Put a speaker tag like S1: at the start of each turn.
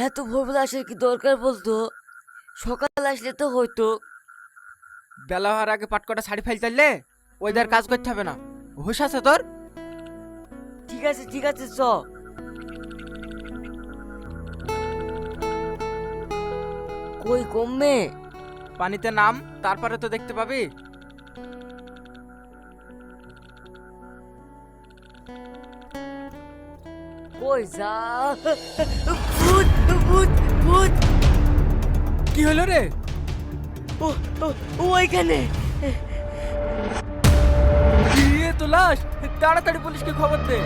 S1: এত ভোরবেলা আসার কি দরকার বলতো? সকাল আসলে তো হয়তো।
S2: বেলা হওয়ার আগে পাটকটা শাড়ি ফাইল চাইলে ওইদার কাজ করতে হবে না। হুশ আছে তোর?
S1: ঠিক আছে ঠিক আছে, চ। কই কমবে?
S2: পানিতে নাম, তারপরে তো দেখতে পাবি।
S1: কই যা। ভূত ভূত ভূত।
S2: কি হলো রে?
S1: ও ও ও ওইখানে।
S2: তো লাশ, তাড়াতাড়ি পুলিশকে খবর দে।